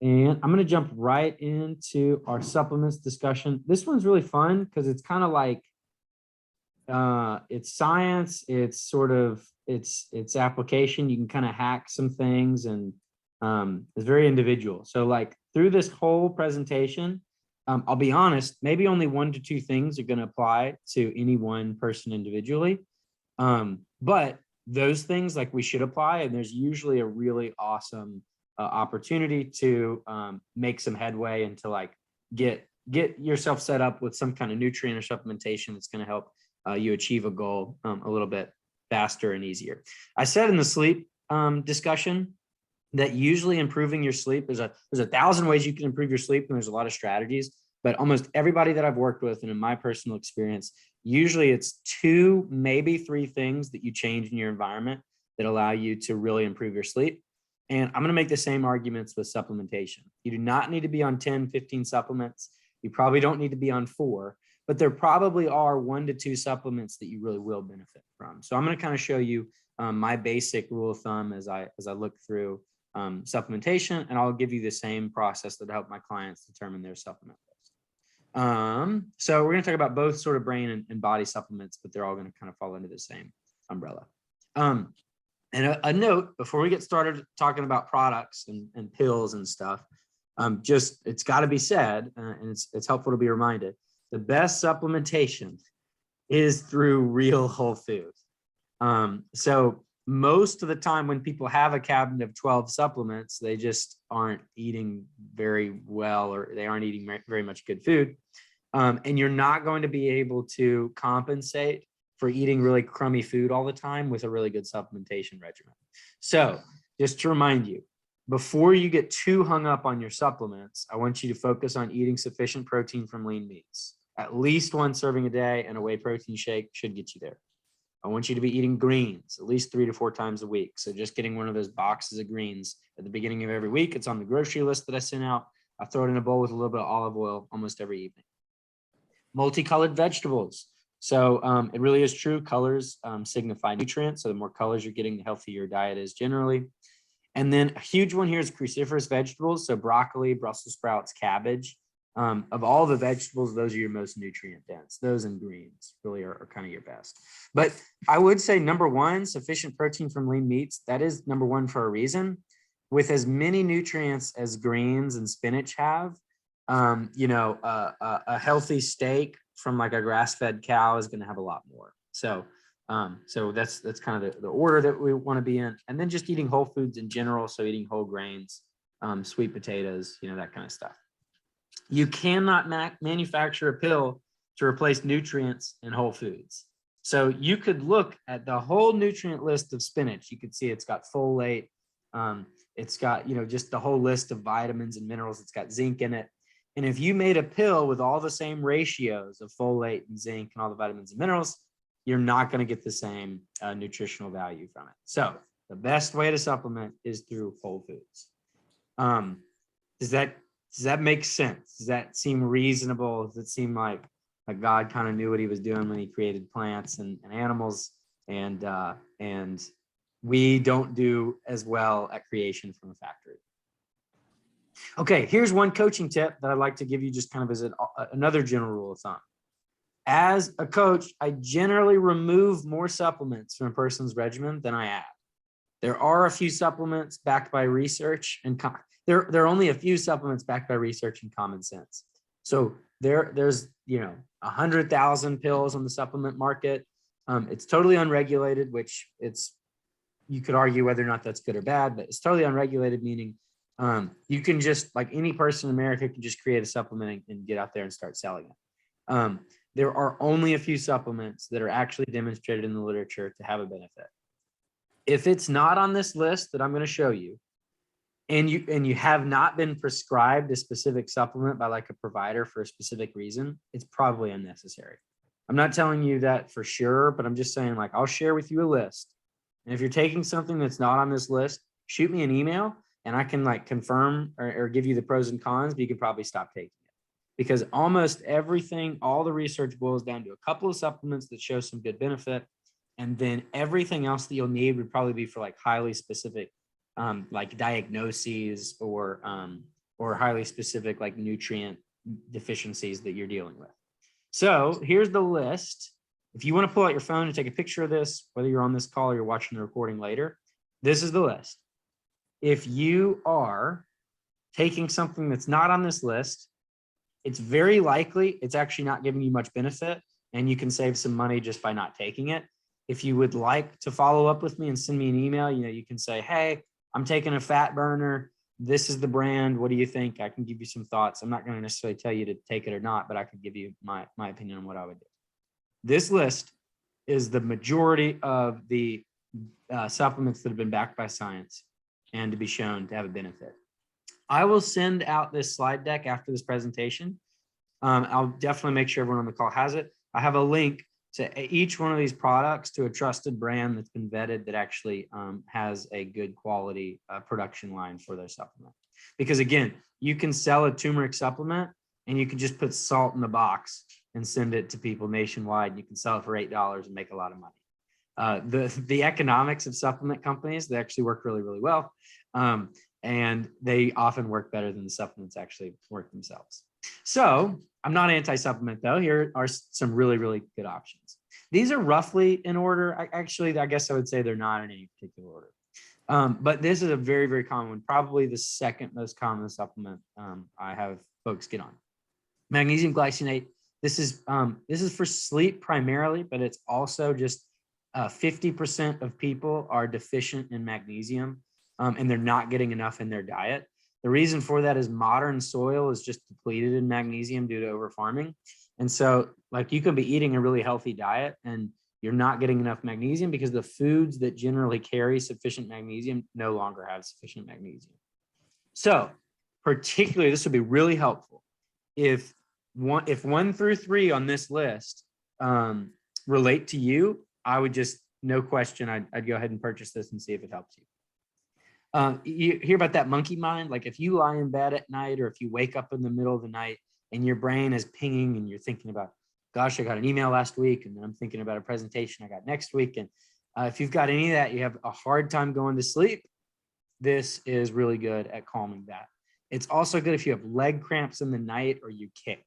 And I'm going to jump right into our supplements discussion. This one's really fun because it's kind of like it's science, it's sort of it's application. You can kind of hack some things, and it's very individual. So like through this whole presentation, I'll be honest, maybe only 1 to 2 things are going to apply to any one person individually. But those things like we should apply, and there's usually a really awesome opportunity to make some headway and to like get yourself set up with some kind of nutrient or supplementation that's going to help you achieve a goal a little bit faster and easier. I said in the sleep discussion that usually improving your sleep, there's a 1,000 ways you can improve your sleep, and there's a lot of strategies, but almost everybody that I've worked with, and in my personal experience, usually it's 2, maybe 3 things that you change in your environment that allow you to really improve your sleep. And I'm going to make the same arguments with supplementation. You do not need to be on 10, 15 supplements. You probably don't need to be on 4, but there probably are 1 to 2 supplements that you really will benefit from. So I'm going to kind of show you my basic rule of thumb as I look through supplementation, and I'll give you the same process that help my clients determine their supplement list. So we're going to talk about both sort of brain and body supplements, but they're all going to kind of fall into the same umbrella. And a note before we get started talking about products and pills and stuff, just it's got to be said, and it's helpful to be reminded, the best supplementation is through real whole food. So most of the time when people have a cabinet of 12 supplements, they just aren't eating very well, or they aren't eating very much good food. And you're not going to be able to compensate for eating really crummy food all the time with a really good supplementation regimen. So just to remind you, before you get too hung up on your supplements, I want you to focus on eating sufficient protein from lean meats. At least 1 serving a day, and a whey protein shake should get you there. I want you to be eating greens at least 3 to 4 times a week. So just getting one of those boxes of greens at the beginning of every week. It's on the grocery list that I sent out. I throw it in a bowl with a little bit of olive oil almost every evening. Multicolored vegetables. So it really is true. Colors signify nutrients. So the more colors you're getting, the healthier your diet is generally. And then a huge one here is cruciferous vegetables. So broccoli, Brussels sprouts, cabbage. Of all the vegetables, those are your most nutrient dense. Those and greens really are kind of your best. But I would say number 1, sufficient protein from lean meats. That is number 1 for a reason. With as many nutrients as greens and spinach have, a healthy steak from like a grass-fed cow is going to have a lot more. So that's kind of the order that we want to be in. And then just eating whole foods in general. So eating whole grains, sweet potatoes, that kind of stuff. You cannot manufacture a pill to replace nutrients in whole foods. So you could look at the whole nutrient list of spinach. You could see it's got folate. It's got, just the whole list of vitamins and minerals. It's got zinc in it. And if you made a pill with all the same ratios of folate and zinc and all the vitamins and minerals, you're not going to get the same nutritional value from it. So the best way to supplement is through whole foods. Does that make sense? Does that seem reasonable? Does it seem like God kind of knew what he was doing when he created plants and animals, and we don't do as well at creation from a factory? Okay, here's one coaching tip that I'd like to give you just kind of as another general rule of thumb. As a coach, I generally remove more supplements from a person's regimen than I add. There are a few supplements backed by research, and there are only a few supplements backed by research and common sense. So there's 100,000 pills on the supplement market. It's totally unregulated, which you could argue whether or not that's good or bad, but it's totally unregulated, meaning you can just, like any person in America can just create a supplement and get out there and start selling it. There are only a few supplements that are actually demonstrated in the literature to have a benefit. If it's not on this list that I'm going to show you, and you have not been prescribed a specific supplement by like a provider for a specific reason, it's probably unnecessary. I'm not telling you that for sure, but I'm just saying, like, I'll share with you a list. And if you're taking something that's not on this list, shoot me an email and I can like confirm or give you the pros and cons, but you could probably stop taking it. Because almost everything, all the research boils down to a couple of supplements that show some good benefit. And then everything else that you'll need would probably be for like highly specific like diagnoses or or highly specific like nutrient deficiencies that you're dealing with. So here's the list. If you want to pull out your phone and take a picture of this, whether you're on this call or you're watching the recording later, this is the list. If you are taking something that's not on this list, it's very likely it's actually not giving you much benefit, and you can save some money just by not taking it. If you would like to follow up with me and send me an email, you can say, hey, I'm taking a fat burner. This is the brand. What do you think? I can give you some thoughts. I'm not going to necessarily tell you to take it or not, but I could give you my opinion on what I would do. This list is the majority of the supplements that have been backed by science and to be shown to have a benefit. I will send out this slide deck after this presentation. I'll definitely make sure everyone on the call has it. I have a link to each one of these products to a trusted brand that's been vetted that actually has a good quality production line for their supplement. Because again, you can sell a turmeric supplement and you can just put salt in the box and send it to people nationwide. You can sell it for $8 and make a lot of money. The economics of supplement companies, they actually work really, really well. And they often work better than the supplements actually work themselves. So I'm not anti-supplement though. Here are some really, really good options. These are roughly in order. I guess I would say they're not in any particular order. But this is a very, very common one, probably the second most common supplement I have folks get on. Magnesium glycinate. This is for sleep primarily, but it's also just 50% of people are deficient in magnesium and they're not getting enough in their diet. The reason for that is modern soil is just depleted in magnesium due to over farming. And so like you can be eating a really healthy diet and you're not getting enough magnesium because the foods that generally carry sufficient magnesium no longer have sufficient magnesium. So particularly, this would be really helpful if 1 through 3 on this list relate to you. I would just, no question, I'd go ahead and purchase this and see if it helps you. You hear about that monkey mind? Like if you lie in bed at night or if you wake up in the middle of the night and your brain is pinging and you're thinking about, gosh, I got an email last week and then I'm thinking about a presentation I got next week. And if you've got any of that, you have a hard time going to sleep, this is really good at calming that. It's also good if you have leg cramps in the night or you kick,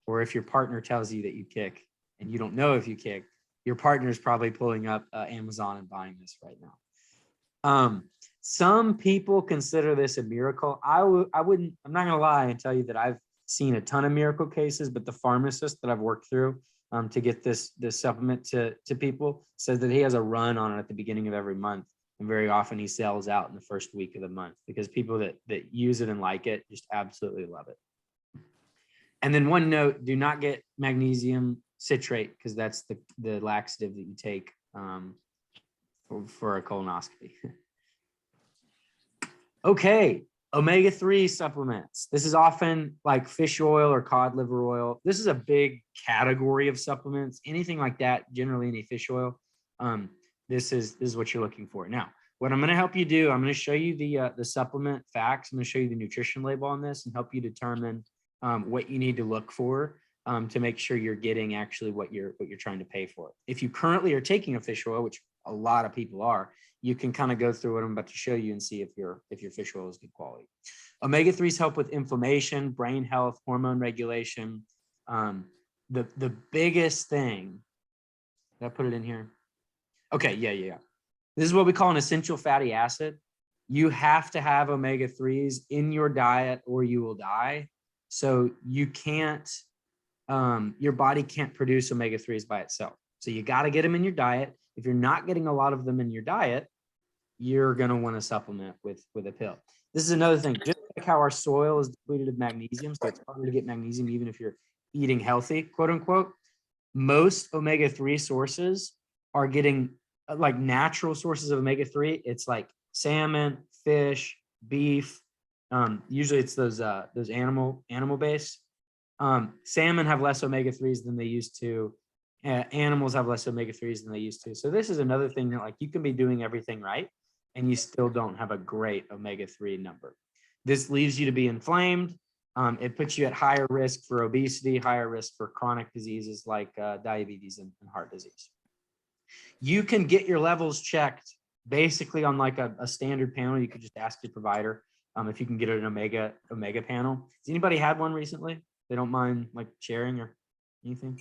or if your partner tells you that you kick and you don't know if you kick, your partner is probably pulling up Amazon and buying this right now. Some people consider this a miracle. I'm not gonna lie and tell you that I've seen a ton of miracle cases, but the pharmacist that I've worked through to get this supplement to people says that he has a run on it at the beginning of every month. And very often he sells out in the first week of the month because people that use it and like it just absolutely love it. And then one note, do not get magnesium citrate because that's the laxative that you take for a colonoscopy. Okay, omega-3 supplements. This is often like fish oil or cod liver oil. This is a big category of supplements. Anything like that, generally any fish oil. This is what you're looking for. Now, what I'm going to help you do, I'm going to show you the supplement facts. I'm going to show you the nutrition label on this and help you determine what you need to look for to make sure you're getting actually what you're trying to pay for. If you currently are taking a fish oil, which a lot of people are, you can kind of go through what I'm about to show you and see if your fish oil is good quality. Omega-3s help with inflammation, brain health, hormone regulation. The biggest thing, did I put it in here? Okay, yeah. This is what we call an essential fatty acid. You have to have omega-3s in your diet or you will die. So you can't, your body can't produce omega-3s by itself. So you got to get them in your diet. If you're not getting a lot of them in your diet, you're going to want to supplement with a pill. This is another thing, just like how our soil is depleted of magnesium, so it's harder to get magnesium even if you're eating healthy, quote unquote. Most omega-3 sources are getting like natural sources of omega-3. It's like salmon, fish, beef. Usually it's those animal based. Salmon have less omega-3s than they used to. Animals have less omega-3s than they used to. So this is another thing that like you can be doing everything right and you still don't have a great omega-3 number. This leaves you to be inflamed. It puts you at higher risk for obesity, higher risk for chronic diseases like diabetes and heart disease. You can get your levels checked basically on like a standard panel. You could just ask your provider. if you can get an omega panel. Has anybody had one recently? They don't mind like sharing or anything?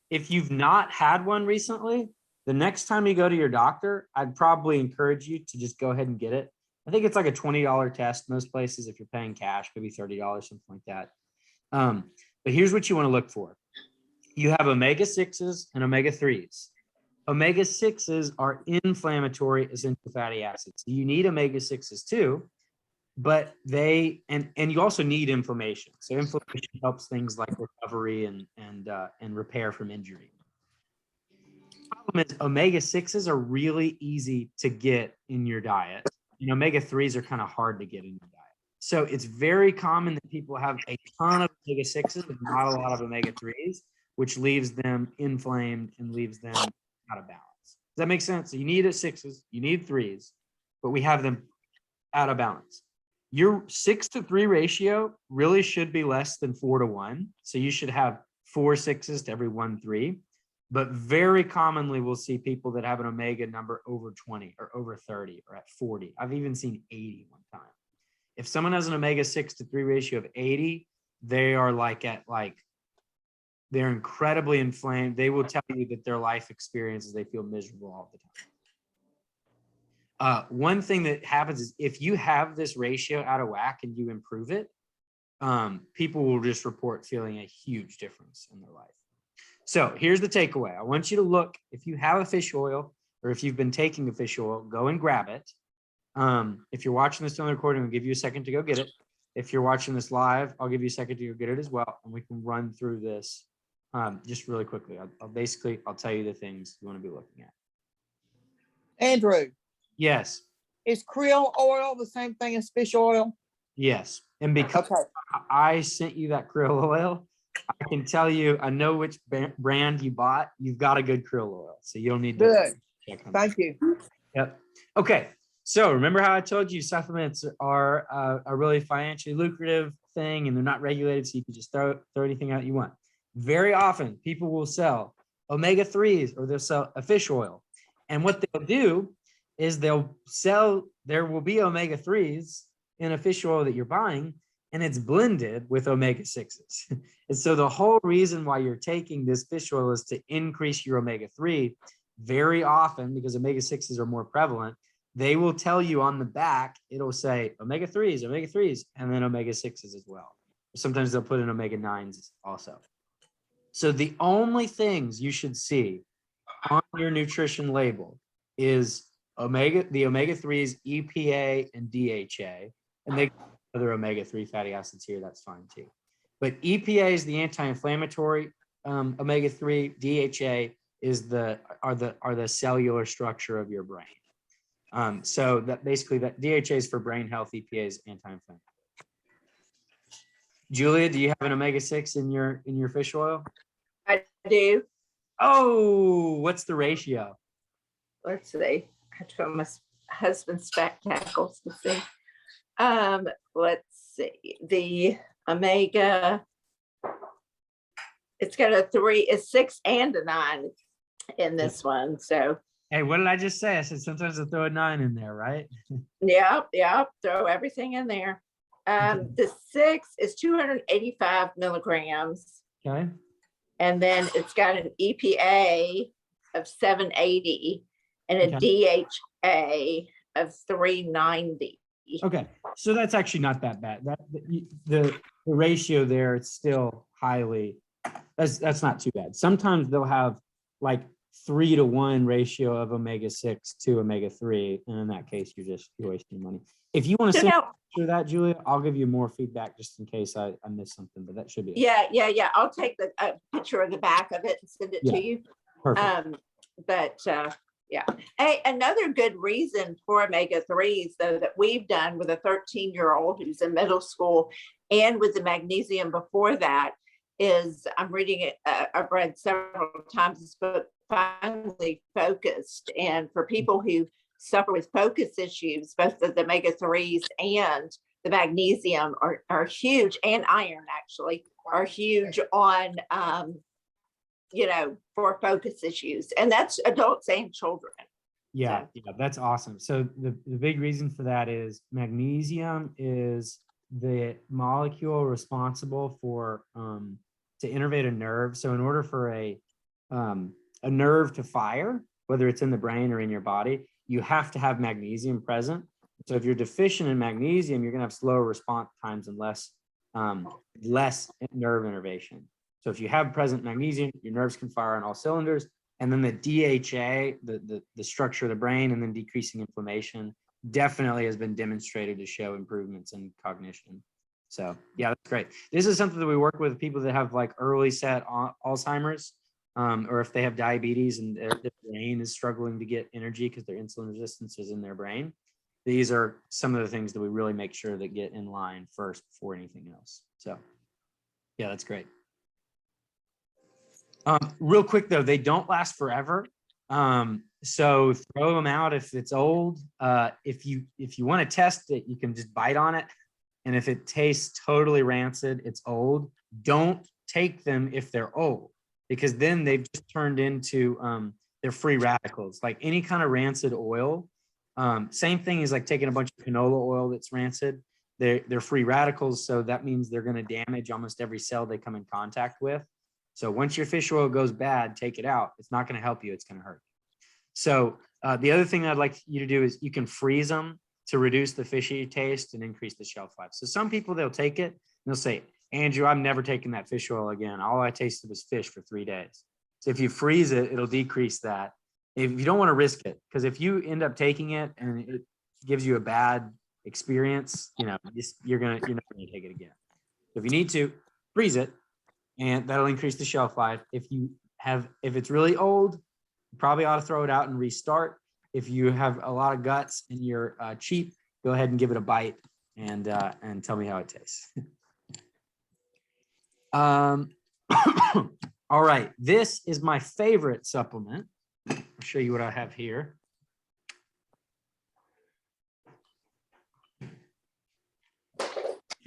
If you've not had one recently, the next time you go to your doctor, I'd probably encourage you to just go ahead and get it. I think it's like a $20 test. Most places, if you're paying cash, maybe $30, something like that. But here's what you want to look for. You have omega-6s and omega-3s. Omega-6s are inflammatory essential fatty acids. You need omega-6s too, but they, and you also need inflammation. So inflammation helps things like recovery and repair from injury. The problem is omega-6s are really easy to get in your diet. And omega-3s are kind of hard to get in your diet. So it's very common that people have a ton of omega-6s and not a lot of omega-3s, which leaves them inflamed and leaves them out of balance. Does that make sense? So you need 6s, you need 3s, but we have them out of balance. Your 6-to-3 ratio really should be less than 4-to-1. So you should have 4 6s to every 1 3. But very commonly, we'll see people that have an omega number over 20 or over 30 or at 40. I've even seen 80 one time. If someone has an omega 6-to-3 ratio of 80, they are they're incredibly inflamed. They will tell you that their life experiences, they feel miserable all the time. One thing that happens is if you have this ratio out of whack and you improve it, people will just report feeling a huge difference in their life. So here's the takeaway. I want you to look, if you have a fish oil or if you've been taking a fish oil, go and grab it. If you're watching this on the recording, I'll give you a second to go get it. If you're watching this live, I'll give you a second to go get it as well. And we can run through this just really quickly. I'll tell you the things you want to be looking at. Andrew. Yes. Is krill oil the same thing as fish oil? Yes. And because I sent you that krill oil, I can tell you, I know which brand you bought. You've got a good krill oil. So you don't need to check on Thank you. Yep. Okay. So remember how I told you supplements are a really financially lucrative thing and they're not regulated. So you can just throw anything out you want. Very often people will sell omega-3s or they'll sell a fish oil. And what they'll do is there will be omega-3s in a fish oil that you're buying, and it's blended with omega-6s. And so the whole reason why you're taking this fish oil is to increase your omega-3. Very often, because omega-6s are more prevalent, they will tell you on the back, it'll say omega-3s, and then omega-6s as well. Sometimes they'll put in omega-9s also. So the only things you should see on your nutrition label is the omega-3s, EPA and DHA, and they other omega-3 fatty acids here, that's fine too. But EPA is the anti-inflammatory omega-3, DHA is the cellular structure of your brain. So that basically that DHA is for brain health, EPA is anti-inflammatory. Julia, do you have an omega-6 in your fish oil? I do. Oh, what's the ratio? Let's see. I have to put my husband's spectacles to see. Let's see. The omega, it's got a 3, a 6 and a 9 in this one. So hey, what did I just say? I said sometimes I throw a 9 in there, right? yeah, throw everything in there. The 6 is 285 milligrams. Okay. And then it's got an EPA of 780 and a DHA of 390. Okay, so that's actually not that bad. The ratio there, it's still highly, that's not too bad. Sometimes they'll have like 3-to-1 ratio of omega-6 to omega-3, and in that case, you're wasting money. If you want to see that, Julia, I'll give you more feedback just in case I missed something, but that should be it. Yeah. I'll take the picture of the back of it and send it to you. Perfect. Yeah. Hey, another good reason for omega-3s, though, that we've done with a 13-year-old who's in middle school and with the magnesium before that is, I'm reading it, I've read several times this book, Finally Focused. And for people who suffer with focus issues, both the omega-3s and the magnesium are huge, and iron actually are huge on, for focus issues. And that's adults and children. Yeah, So- yeah, that's awesome. So the big reason for that is magnesium is the molecule responsible for to innervate a nerve. So in order for a nerve to fire, whether it's in the brain or in your body, you have to have magnesium present. So if you're deficient in magnesium, you're gonna have slower response times and less nerve innervation. So if you have present magnesium, your nerves can fire on all cylinders. And then the DHA, the structure of the brain, and then decreasing inflammation definitely has been demonstrated to show improvements in cognition. So yeah, that's great. This is something that we work with people that have like early set Alzheimer's, or if they have diabetes and their brain is struggling to get energy because their insulin resistance is in their brain. These are some of the things that we really make sure that get in line first before anything else. So yeah, that's great. Real quick though, they don't last forever. So throw them out if it's old. If you want to test it, you can just bite on it. And if it tastes totally rancid, it's old. Don't take them if they're old, because then they've just turned into they're free radicals. Like any kind of rancid oil. Same thing is like taking a bunch of canola oil that's rancid. They're free radicals, so that means they're going to damage almost every cell they come in contact with. So once your fish oil goes bad, take it out. It's not going to help you. It's going to hurt you. So the other thing I'd like you to do is you can freeze them to reduce the fishy taste and increase the shelf life. So some people, they'll take it and they'll say, Andrew, I'm never taking that fish oil again. All I tasted was fish for 3 days. So if you freeze it, it'll decrease that. If you don't want to risk it, because if you end up taking it and it gives you a bad experience, you're not going to take it again. So if you need to, freeze it. And that'll increase the shelf life. If it's really old, you probably ought to throw it out and restart. If you have a lot of guts and you're cheap, go ahead and give it a bite and tell me how it tastes. All right, this is my favorite supplement. I'll show you what I have here.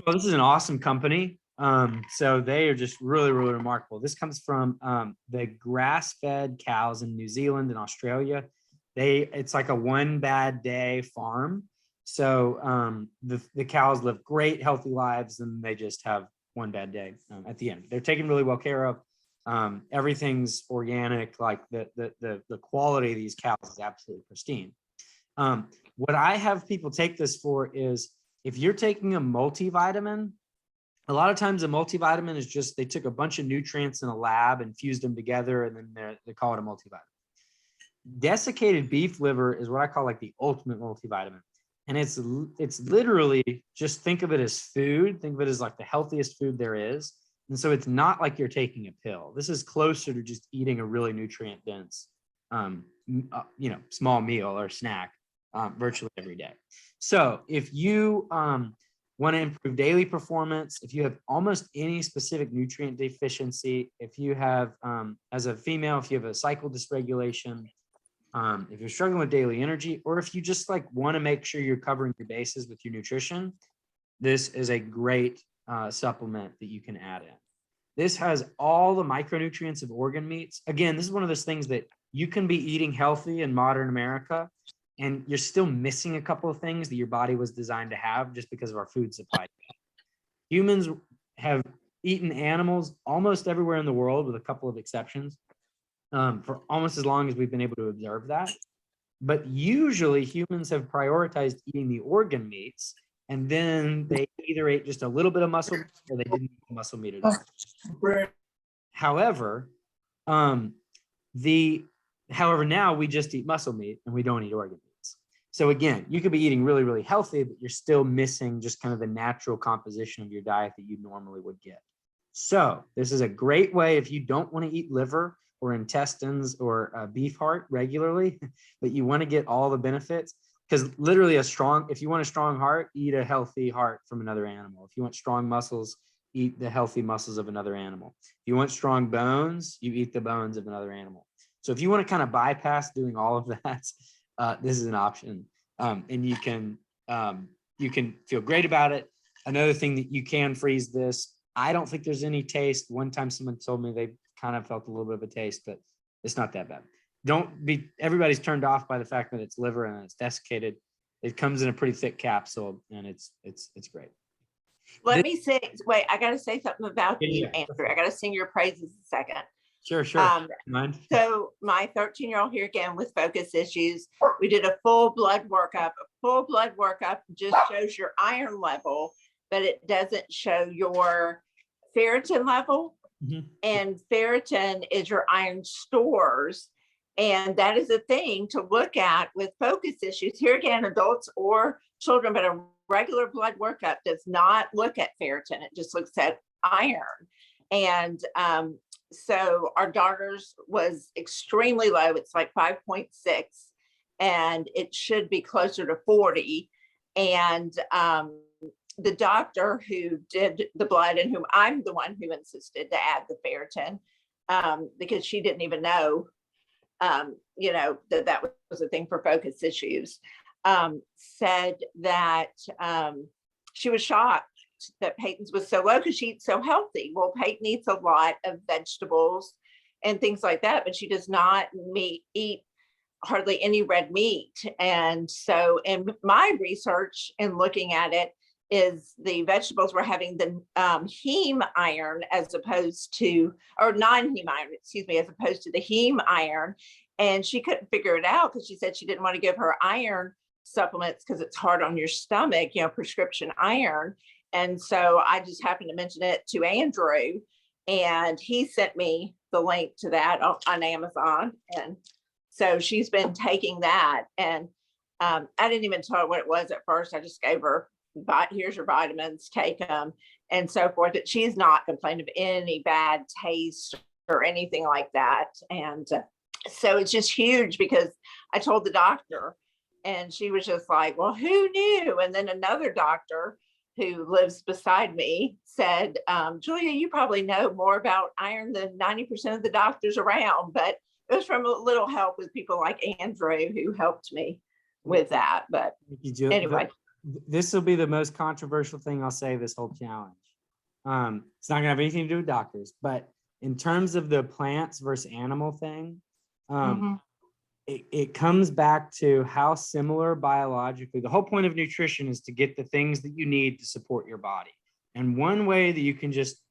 Well, this is an awesome company. So they are just really, really remarkable. This comes from the grass-fed cows in New Zealand and Australia. It's like a one bad day farm. So the cows live great, healthy lives, and they just have one bad day at the end. They're taken really well care of. Everything's organic. Like the quality of these cows is absolutely pristine. What I have people take this for is if you're taking a multivitamin. A lot of times a multivitamin is just, they took a bunch of nutrients in a lab and fused them together and then they call it a multivitamin. Desiccated beef liver is what I call like the ultimate multivitamin. And it's literally, just think of it as food. Think of it as like the healthiest food there is. And so it's not like you're taking a pill. This is closer to just eating a really nutrient dense, small meal or snack virtually every day. So if you, want to improve daily performance, if you have almost any specific nutrient deficiency, if you have, as a female, if you have a cycle dysregulation, if you're struggling with daily energy, or if you just like want to make sure you're covering your bases with your nutrition, this is a great supplement that you can add in. This has all the micronutrients of organ meats. Again, this is one of those things that you can be eating healthy in modern America, and you're still missing a couple of things that your body was designed to have just because of our food supply. Humans have eaten animals almost everywhere in the world, with a couple of exceptions, for almost as long as we've been able to observe that. But usually humans have prioritized eating the organ meats, and then they either ate just a little bit of muscle meat or they didn't eat the muscle meat at all. However, now we just eat muscle meat and we don't eat organ meats. So again, you could be eating really, really healthy, but you're still missing just kind of the natural composition of your diet that you normally would get. So this is a great way if you don't want to eat liver or intestines or beef heart regularly, but you want to get all the benefits. Because literally if you want a strong heart, eat a healthy heart from another animal. If you want strong muscles, eat the healthy muscles of another animal. If you want strong bones, you eat the bones of another animal. So if you want to kind of bypass doing all of that, this is an option, and you can feel great about it. Another thing that you can freeze this. I don't think there's any taste. One time someone told me they kind of felt a little bit of a taste, but it's not that bad. don't be, everybody's turned off by the fact that it's liver and it's desiccated. It comes in a pretty thick capsule, and it's great. Let me say, wait, I got to say something about you, Yeah. Andrew. I got to sing your praises a second. Sure. Mind? So my 13-year-old here again with focus issues, we did a full blood workup. A full blood workup just shows your iron level, but it doesn't show your ferritin level. Mhm. And ferritin is your iron stores. And that is a thing to look at with focus issues. Here again, adults or children, but a regular blood workup does not look at ferritin. It just looks at iron. And so our daughter's was extremely low. It's like 5.6, and it should be closer to 40. And the doctor who did the blood, and whom I'm the one who insisted to add the ferritin, because she didn't even know, that was a thing for focus issues, said that she was shocked that Peyton's was so low because she eats so healthy. Well, Peyton eats a lot of vegetables and things like that, but she does not eat hardly any red meat. And so in my research and looking at it, is the vegetables were having the heme iron as opposed to, or non-heme iron, excuse me, as opposed to the heme iron. And she couldn't figure it out because she said she didn't want to give her iron supplements because it's hard on your stomach, prescription iron. And so I just happened to mention it to Andrew, and he sent me the link to that on Amazon. And so she's been taking that, and I didn't even tell her what it was at first. I just gave her, here's your vitamins, take them, and so forth. That she's not complaining of any bad taste or anything like that. And so it's just huge because I told the doctor, and she was just like, well, who knew? And then another doctor who lives beside me said, Julia, you probably know more about iron than 90% of the doctors around. But it was from a little help with people like Andrew who helped me with that. But anyway. This will be the most controversial thing I'll say this whole challenge. It's not gonna have anything to do with doctors, but in terms of the plants versus animal thing, it comes back to how similar biologically. The whole point of nutrition is to get the things that you need to support your body. And one way that you can just,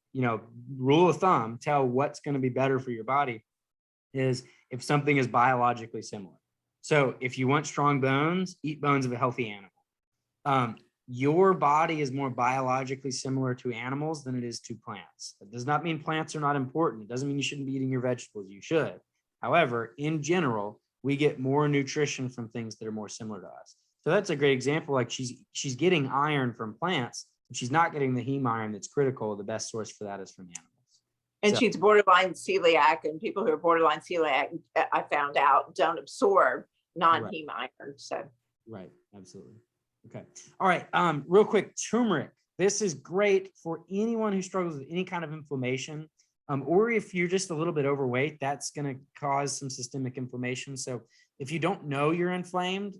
rule of thumb, tell what's going to be better for your body is if something is biologically similar. So if you want strong bones, eat bones of a healthy animal. Your body is more biologically similar to animals than it is to plants. That does not mean plants are not important. It doesn't mean you shouldn't be eating your vegetables. You should. However, in general, we get more nutrition from things that are more similar to us. So that's a great example. Like she's getting iron from plants, but she's not getting the heme iron that's critical. The best source for that is from animals. And she's borderline celiac, and people who are borderline celiac, I found out, don't absorb non-heme iron. So right, absolutely. Okay. All right. Real quick, turmeric. This is great for anyone who struggles with any kind of inflammation. Or if you're just a little bit overweight, that's going to cause some systemic inflammation. So if you don't know you're inflamed,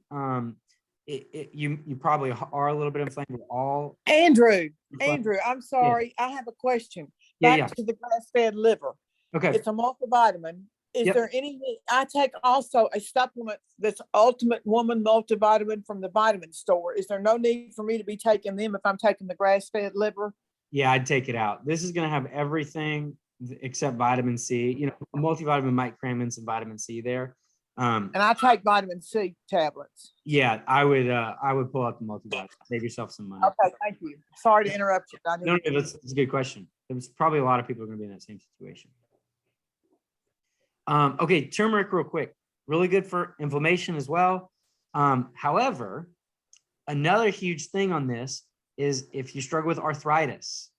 you probably are a little bit inflamed. We're all Andrew, I'm sorry. I have a question. Back to the grass-fed liver. Okay. It's a multivitamin. Is there any, I take also a supplement that's Ultimate Woman multivitamin from the vitamin store. Is there no need for me to be taking them if I'm taking the grass-fed liver? Yeah, I'd take it out. This is going to have everything except vitamin C. A multivitamin might cram in some vitamin C there. And I take vitamin C tablets. Yeah, I would pull out the multivitamin. Save yourself some money. Okay, thank you. Sorry to interrupt you. No, that's a good question. There's probably a lot of people are going to be in that same situation. Okay, turmeric real quick. Really good for inflammation as well. However, another huge thing on this is if you struggle with arthritis.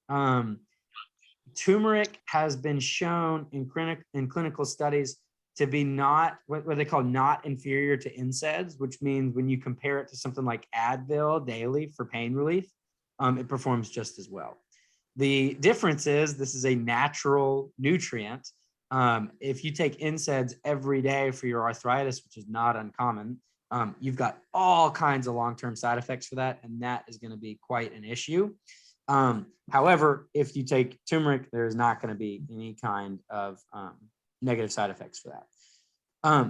Turmeric has been shown in clinical studies to be not what they call not inferior to NSAIDs, which means when you compare it to something like Advil daily for pain relief, it performs just as well. The difference is this is a natural nutrient. If you take NSAIDs every day for your arthritis, which is not uncommon, you've got all kinds of long-term side effects for that, and that is going to be quite an issue. However, if you take turmeric, there is not going to be any kind of negative side effects for that.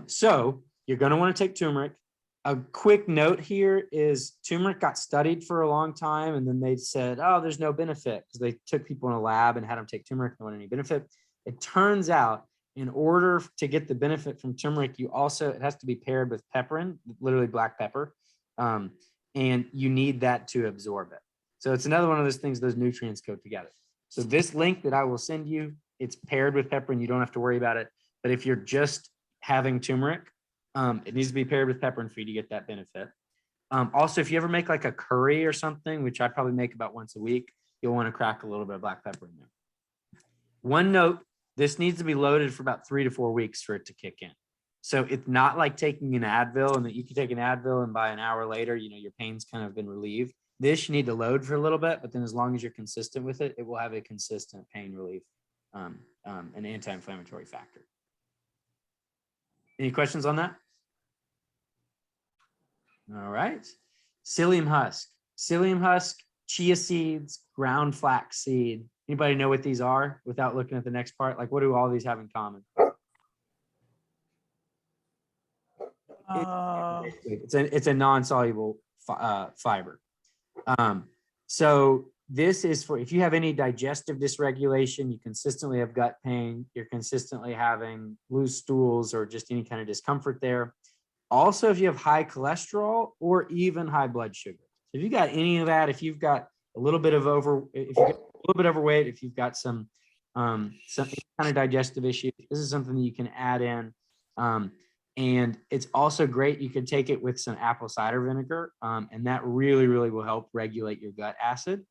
So you're going to want to take turmeric. A quick note here is turmeric got studied for a long time, and then they said, oh, there's no benefit, because they took people in a lab and had them take turmeric, no any benefit. It turns out in order to get the benefit from turmeric, it has to be paired with pepperin, literally black pepper. And you need that to absorb it. So it's another one of those things, those nutrients go together. So this link that I will send you, it's paired with pepperin. You don't have to worry about it. But if you're just having turmeric, it needs to be paired with pepperin for you to get that benefit. Also, if you ever make like a curry or something, which I probably make about once a week, you'll want to crack a little bit of black pepper in there. One note, this needs to be loaded for about 3 to 4 weeks for it to kick in. So it's not like taking an Advil, and that you can take an Advil and by an hour later, your pain's kind of been relieved. This you need to load for a little bit, but then as long as you're consistent with it, it will have a consistent pain relief, an anti-inflammatory factor. Any questions on that? All right. Psyllium husk, chia seeds, ground flax seed. Anybody know what these are without looking at the next part? Like, what do all these have in common? It's a non-soluble fiber. So this is for if you have any digestive dysregulation, you consistently have gut pain, you're consistently having loose stools or just any kind of discomfort there. Also, if you have high cholesterol or even high blood sugar. So if you got any of that, if you've got a little bit of overweight, if you've got some kind of digestive issues, this is something that you can add in. And it's also great. You can take it with some apple cider vinegar, and that really, really will help regulate your gut acid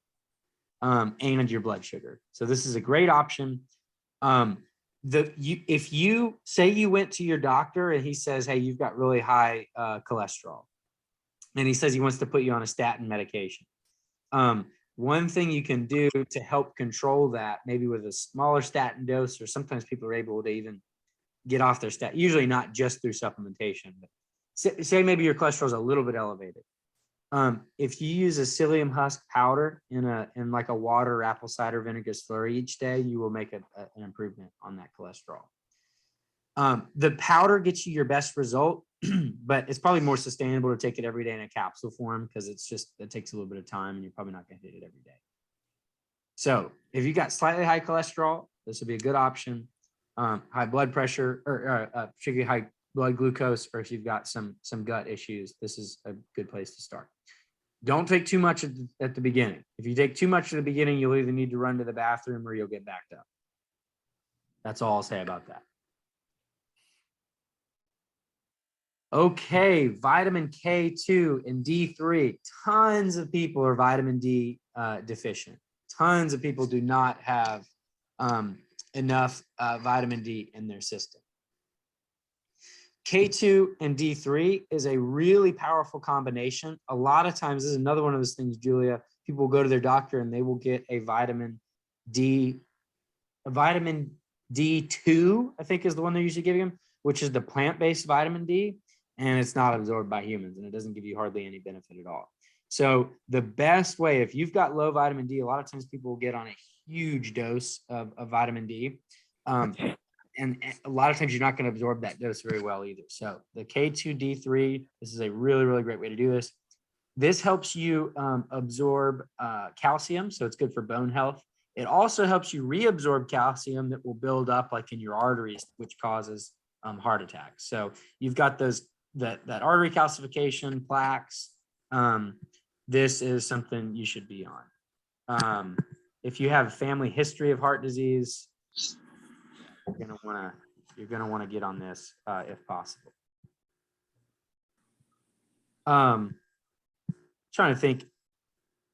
and your blood sugar. So this is a great option. If you say you went to your doctor and he says, hey, you've got really high cholesterol, and he says he wants to put you on a statin medication. One thing you can do to help control that, maybe with a smaller statin dose, or sometimes people are able to even get off their statin, usually not just through supplementation, but say maybe your cholesterol is a little bit elevated. If you use a psyllium husk powder in like a water or apple cider vinegar slurry each day, you will make an improvement on that cholesterol. The powder gets you your best result, but it's probably more sustainable to take it every day in a capsule form, because it takes a little bit of time and you're probably not going to hit it every day. So if you got slightly high cholesterol, this would be a good option. High blood pressure, or particularly high blood glucose, or if you've got some gut issues, this is a good place to start. Don't take too much at the beginning. If you take too much at the beginning, you'll either need to run to the bathroom or you'll get backed up. That's all I'll say about that. Okay, vitamin K2 and D3. Tons of people are vitamin D deficient. Tons of people do not have enough vitamin D in their system. K2 and D3 is a really powerful combination. A lot of times, this is another one of those things, Julia, people will go to their doctor and they will get a vitamin D2, I think is the one they're usually giving them, which is the plant-based vitamin D, and it's not absorbed by humans, and it doesn't give you hardly any benefit at all. So the best way, if you've got low vitamin D, a lot of times people will get on a huge dose of vitamin D. And a lot of times you're not going to absorb that dose very well either. So the K2D3, this is a really, really great way to do this. This helps you absorb calcium, so it's good for bone health. It also helps you reabsorb calcium that will build up like in your arteries, which causes heart attacks. So you've got that artery calcification, plaques. This is something you should be on. If you have a family history of heart disease, you're gonna want to get on this if possible. Trying to think.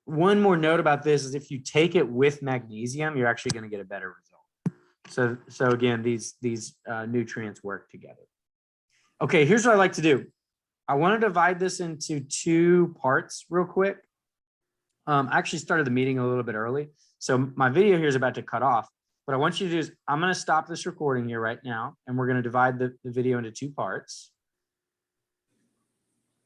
One more note about this is if you take it with magnesium, you're actually going to get a better result. So again, these nutrients work together. Okay, here's what I like to do. I want to divide this into 2 parts real quick. I actually started the meeting a little bit early, so my video here is about to cut off. What I want you to do is I'm going to stop this recording here right now, and we're going to divide the video into 2 parts.